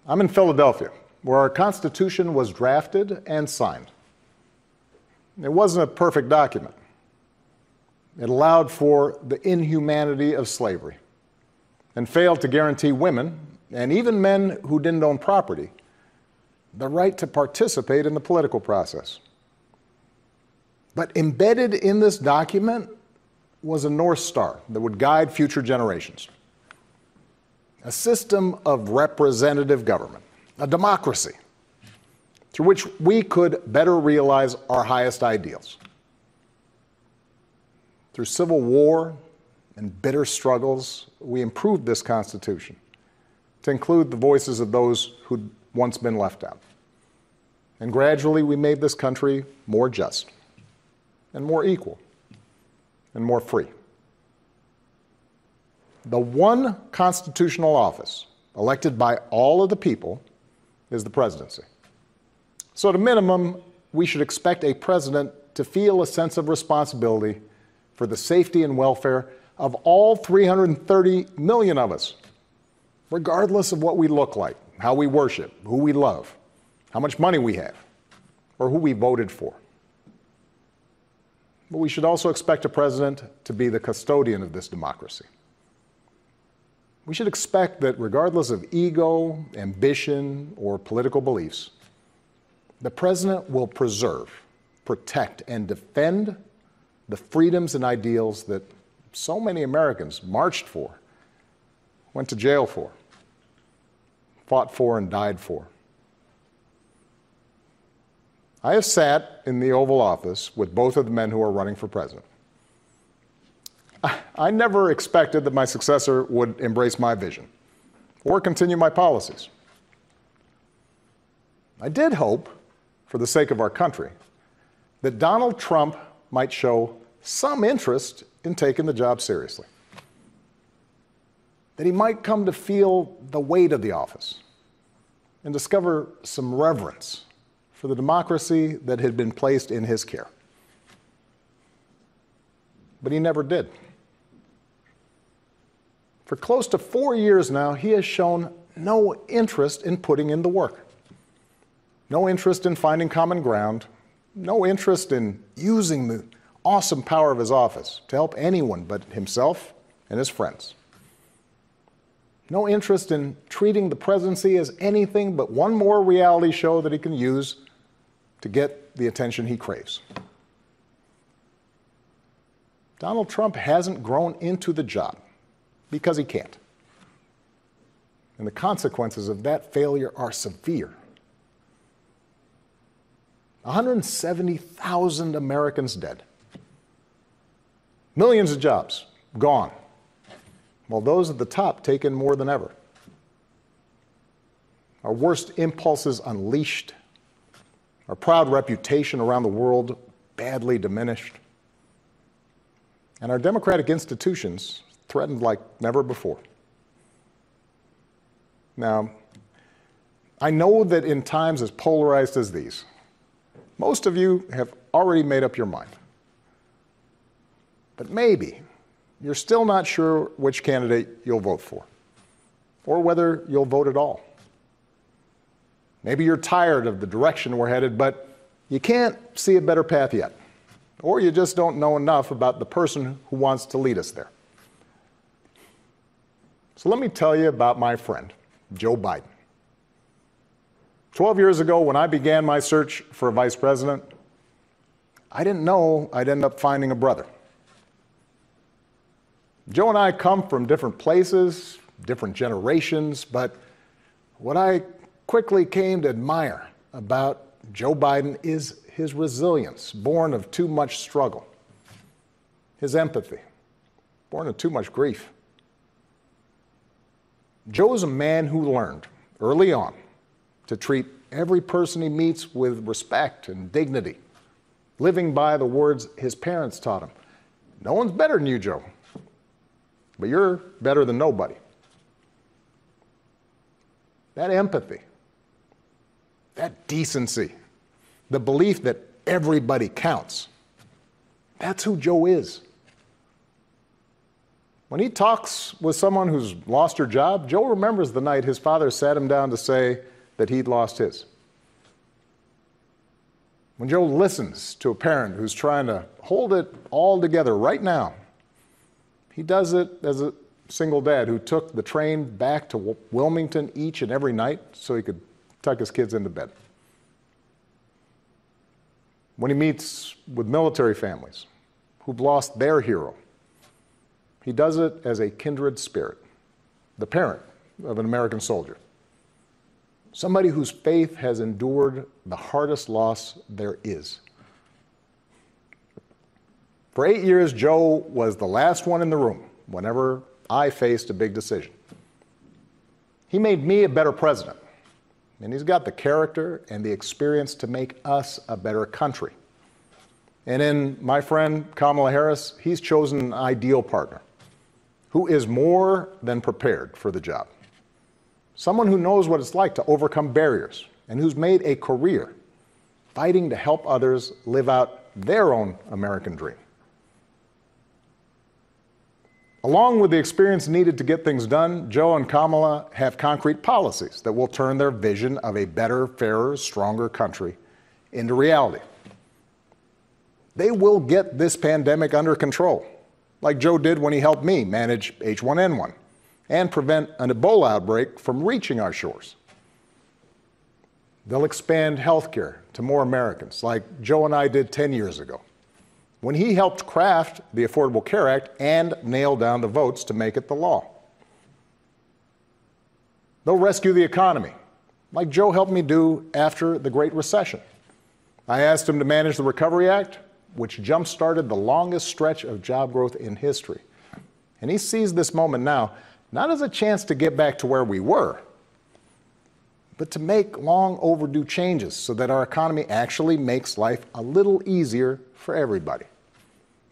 I'm in Philadelphia, where our Constitution was drafted and signed. It wasn't a perfect document. It allowed for the inhumanity of slavery and failed to guarantee women, and even men who didn't own property, the right to participate in the political process. But embedded in this document was a North Star that would guide future generations. A system of representative government, a democracy, through which we could better realize our highest ideals. Through civil war and bitter struggles, we improved this Constitution to include the voices of those who'd once been left out. And gradually, we made this country more just and more equal and more free. The one constitutional office elected by all of the people is the presidency. So at a minimum, we should expect a president to feel a sense of responsibility for the safety and welfare of all 330 million of us, regardless of what we look like, how we worship, who we love, how much money we have, or who we voted for. But we should also expect a president to be the custodian of this democracy. We should expect that regardless of ego, ambition, or political beliefs, the president will preserve, protect, and defend the freedoms and ideals that so many Americans marched for, went to jail for, fought for, and died for. I have sat in the Oval Office with both of the men who are running for president. I never expected that my successor would embrace my vision or continue my policies. I did hope, for the sake of our country, that Donald Trump might show some interest in taking the job seriously, that he might come to feel the weight of the office and discover some reverence for the democracy that had been placed in his care. But he never did. For close to 4 years now, he has shown no interest in putting in the work, no interest in finding common ground, no interest in using the awesome power of his office to help anyone but himself and his friends. No interest in treating the presidency as anything but one more reality show that he can use to get the attention he craves. Donald Trump hasn't grown into the job because he can't. And the consequences of that failure are severe. 170,000 Americans dead. Millions of jobs gone, while those at the top take in more than ever. Our worst impulses unleashed, our proud reputation around the world badly diminished, and our democratic institutions threatened like never before. Now, I know that in times as polarized as these, most of you have already made up your mind. But maybe you're still not sure which candidate you'll vote for, or whether you'll vote at all. Maybe you're tired of the direction we're headed, but you can't see a better path yet, or you just don't know enough about the person who wants to lead us there. So let me tell you about my friend, Joe Biden. 12 years ago, when I began my search for a vice president, I didn't know I'd end up finding a brother. Joe and I come from different places, different generations, but what I quickly came to admire about Joe Biden is his resilience, born of too much struggle, his empathy, born of too much grief. Joe is a man who learned early on to treat every person he meets with respect and dignity, living by the words his parents taught him. No one's better than you, Joe, but you're better than nobody. That empathy, that decency, the belief that everybody counts, that's who Joe is. When he talks with someone who's lost her job, Joe remembers the night his father sat him down to say that he'd lost his. When Joe listens to a parent who's trying to hold it all together right now, he does it as a single dad who took the train back to Wilmington each and every night so he could tuck his kids into bed. When he meets with military families who've lost their hero, he does it as a kindred spirit, the parent of an American soldier, somebody whose faith has endured the hardest loss there is. For 8 years, Joe was the last one in the room whenever I faced a big decision. He made me a better president, and he's got the character and the experience to make us a better country. And in my friend Kamala Harris, he's chosen an ideal partner who is more than prepared for the job. Someone who knows what it's like to overcome barriers and who's made a career fighting to help others live out their own American dream. Along with the experience needed to get things done, Joe and Kamala have concrete policies that will turn their vision of a better, fairer, stronger country into reality. They will get this pandemic under control, like Joe did when he helped me manage H1N1 and prevent an Ebola outbreak from reaching our shores. They'll expand health care to more Americans, like Joe and I did 10 years ago, when he helped craft the Affordable Care Act and nail down the votes to make it the law. They'll rescue the economy, like Joe helped me do after the Great Recession. I asked him to manage the Recovery Act, which jump-started the longest stretch of job growth in history. And he sees this moment now, not as a chance to get back to where we were, but to make long overdue changes so that our economy actually makes life a little easier for everybody.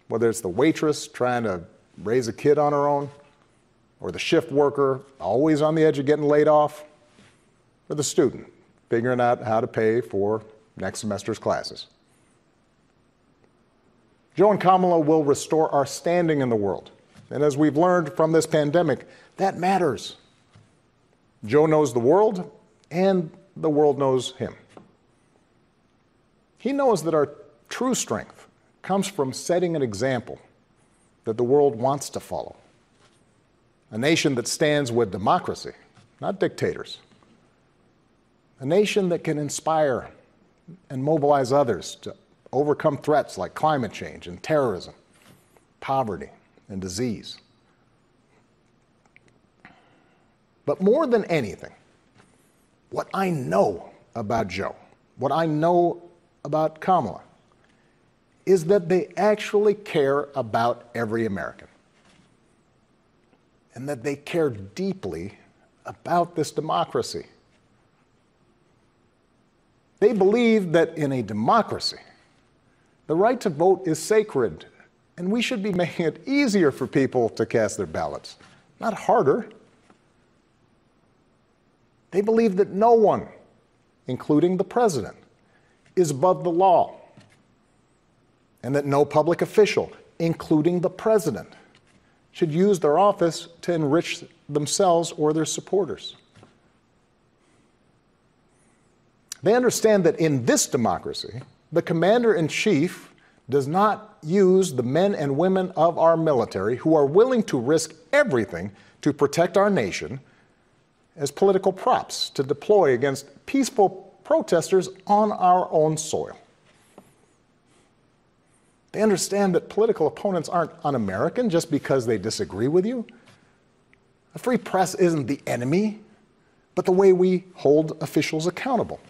Whether it's the waitress trying to raise a kid on her own, or the shift worker always on the edge of getting laid off, or the student figuring out how to pay for next semester's classes. Joe and Kamala will restore our standing in the world. And as we've learned from this pandemic, that matters. Joe knows the world, and the world knows him. He knows that our true strength comes from setting an example that the world wants to follow. A nation that stands with democracy, not dictators. A nation that can inspire and mobilize others to overcome threats like climate change and terrorism, poverty and disease. But more than anything, what I know about Joe, what I know about Kamala, is that they actually care about every American, and that they care deeply about this democracy. They believe that in a democracy, the right to vote is sacred, and we should be making it easier for people to cast their ballots, not harder. They believe that no one, including the president, is above the law, and that no public official, including the president, should use their office to enrich themselves or their supporters. They understand that in this democracy, the commander-in-chief does not use the men and women of our military who are willing to risk everything to protect our nation as political props to deploy against peaceful protesters on our own soil. They understand that political opponents aren't un-American just because they disagree with you. A free press isn't the enemy, but the way we hold officials accountable.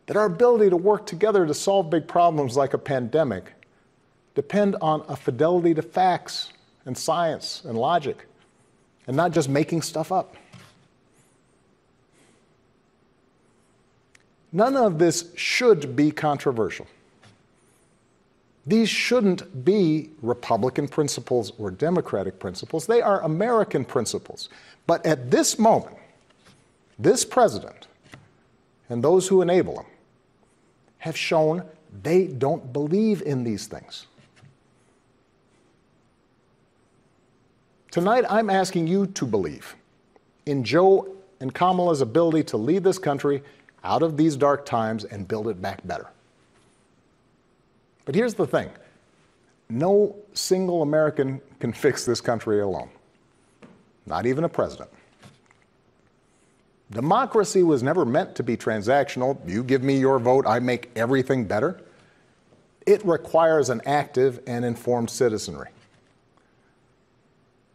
That our ability to work together to solve big problems like a pandemic depend on a fidelity to facts and science and logic, and not just making stuff up. None of this should be controversial. These shouldn't be Republican principles or Democratic principles. They are American principles. But at this moment, this president and those who enable him have shown they don't believe in these things. Tonight, I'm asking you to believe in Joe and Kamala's ability to lead this country out of these dark times and build it back better. But here's the thing. No single American can fix this country alone. Not even a president. Democracy was never meant to be transactional. You give me your vote, I make everything better. It requires an active and informed citizenry.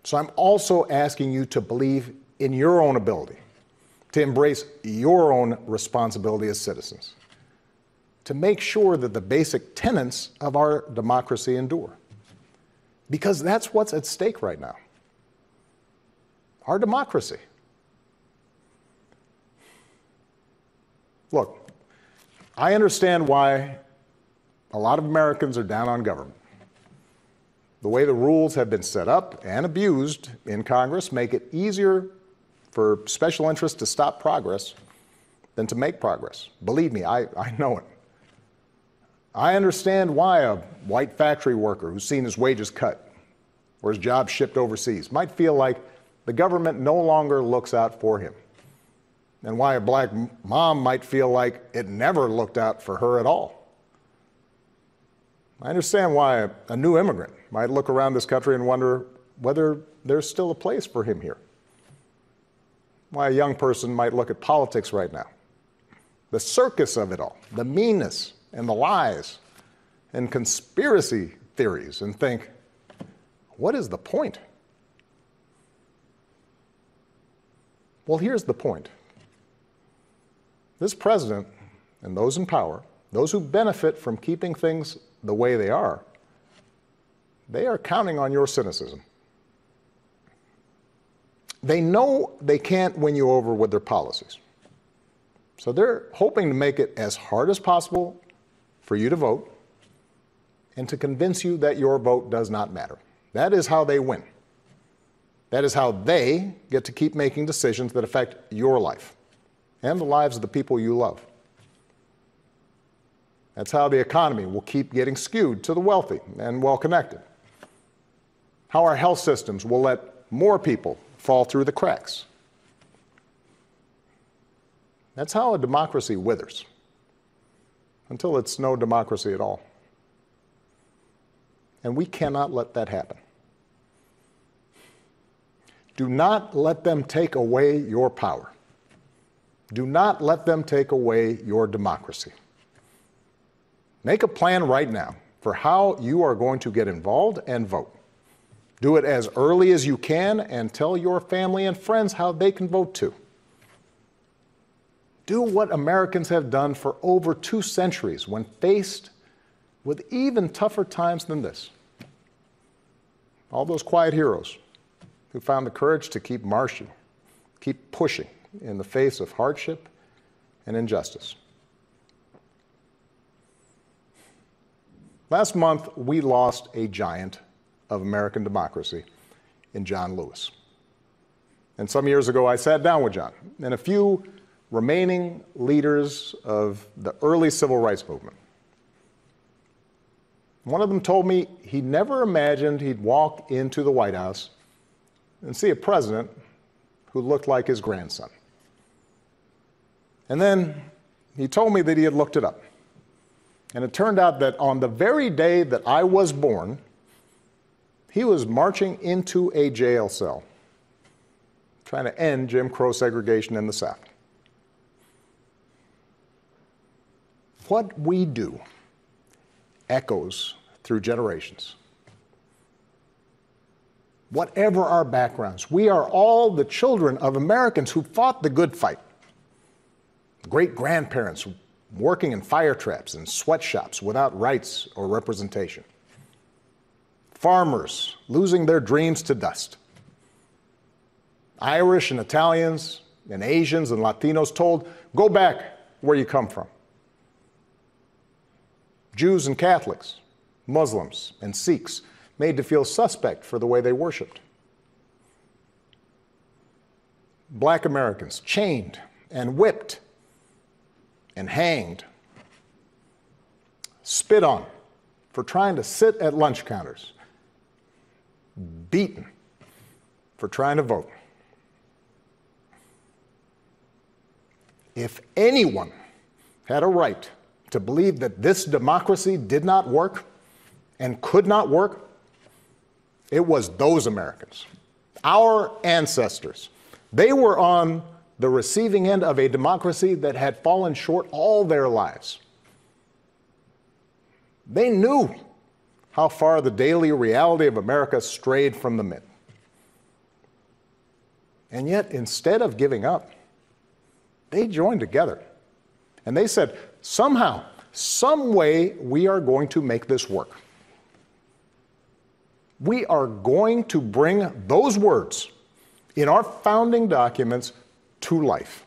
So I'm also asking you to believe in your own ability, to embrace your own responsibility as citizens, to make sure that the basic tenets of our democracy endure. Because that's what's at stake right now. Our democracy. Look, I understand why a lot of Americans are down on government. The way the rules have been set up and abused in Congress make it easier for special interests to stop progress than to make progress. Believe me, I know it. I understand why a white factory worker who's seen his wages cut or his job shipped overseas might feel like the government no longer looks out for him, and why a black mom might feel like it never looked out for her at all. I understand why a new immigrant might look around this country and wonder whether there's still a place for him here. Why a young person might look at politics right now, the circus of it all, the meanness and the lies and conspiracy theories, and think, what is the point? Well, here's the point. This president and those in power, those who benefit from keeping things the way they are counting on your cynicism. They know they can't win you over with their policies. So they're hoping to make it as hard as possible for you to vote and to convince you that your vote does not matter. That is how they win. That is how they get to keep making decisions that affect your life and the lives of the people you love. That's how the economy will keep getting skewed to the wealthy and well-connected. How our health systems will let more people fall through the cracks. That's how a democracy withers, until it's no democracy at all. And we cannot let that happen. Do not let them take away your power. Do not let them take away your democracy. Make a plan right now for how you are going to get involved and vote. Do it as early as you can and tell your family and friends how they can vote too. Do what Americans have done for over 2 centuries when faced with even tougher times than this. All those quiet heroes who found the courage to keep marching, keep pushing in the face of hardship and injustice. Last month, we lost a giant of American democracy in John Lewis. And some years ago, I sat down with John and a few remaining leaders of the early civil rights movement. One of them told me he never imagined he'd walk into the White House and see a president who looked like his grandson. And then he told me that he had looked it up. And it turned out that on the very day that I was born, he was marching into a jail cell, trying to end Jim Crow segregation in the South. What we do echoes through generations. Whatever our backgrounds, we are all the children of Americans who fought the good fight. Great-grandparents working in fire traps and sweatshops without rights or representation. Farmers losing their dreams to dust. Irish and Italians and Asians and Latinos told, go back where you come from. Jews and Catholics, Muslims and Sikhs made to feel suspect for the way they worshiped. Black Americans chained and whipped and hanged, spit on for trying to sit at lunch counters, beaten for trying to vote. If anyone had a right to believe that this democracy did not work and could not work, it was those Americans, our ancestors. They were on the receiving end of a democracy that had fallen short all their lives. They knew how far the daily reality of America strayed from the myth. And yet, instead of giving up, they joined together. And they said, somehow, some way, we are going to make this work. We are going to bring those words in our founding documents to life.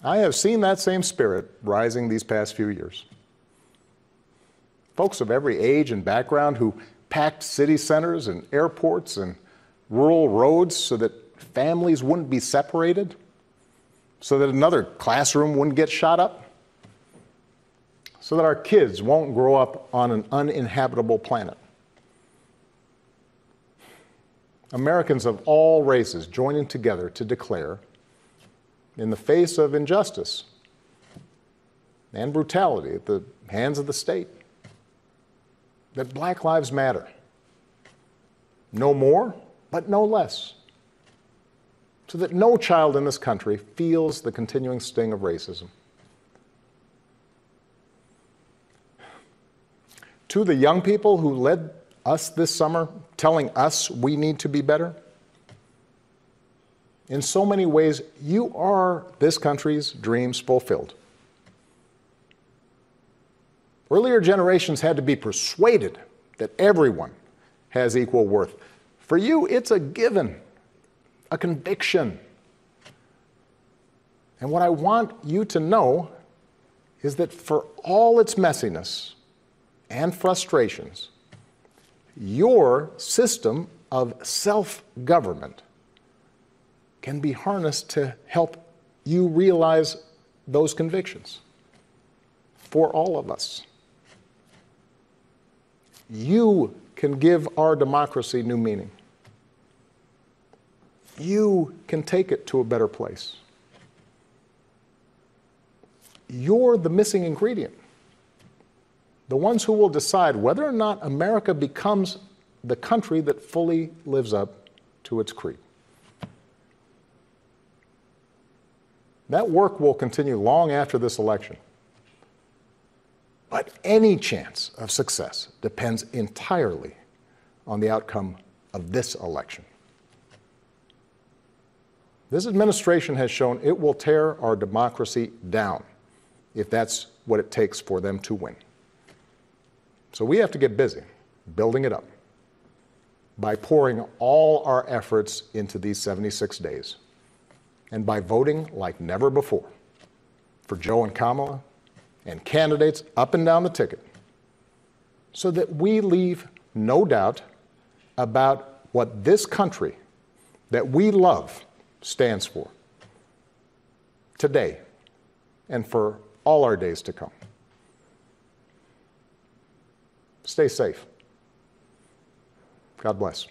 I have seen that same spirit rising these past few years. Folks of every age and background who packed city centers and airports and rural roads so that families wouldn't be separated, so that another classroom wouldn't get shot up, so that our kids won't grow up on an uninhabitable planet. Americans of all races joining together to declare, in the face of injustice and brutality at the hands of the state, that Black lives matter. No more, but no less. So that no child in this country feels the continuing sting of racism. To the young people who led us this summer, telling us we need to be better, in so many ways, you are this country's dreams fulfilled. Earlier generations had to be persuaded that everyone has equal worth. For you, it's a given, a conviction. And what I want you to know is that for all its messiness and frustrations, your system of self-government can be harnessed to help you realize those convictions for all of us. You can give our democracy new meaning. You can take it to a better place. You're the missing ingredient. The ones who will decide whether or not America becomes the country that fully lives up to its creed. That work will continue long after this election. But any chance of success depends entirely on the outcome of this election. This administration has shown it will tear our democracy down if that's what it takes for them to win. So we have to get busy building it up by pouring all our efforts into these 76 days and by voting like never before for Joe and Kamala and candidates up and down the ticket so that we leave no doubt about what this country that we love stands for today and for all our days to come. Stay safe. God bless.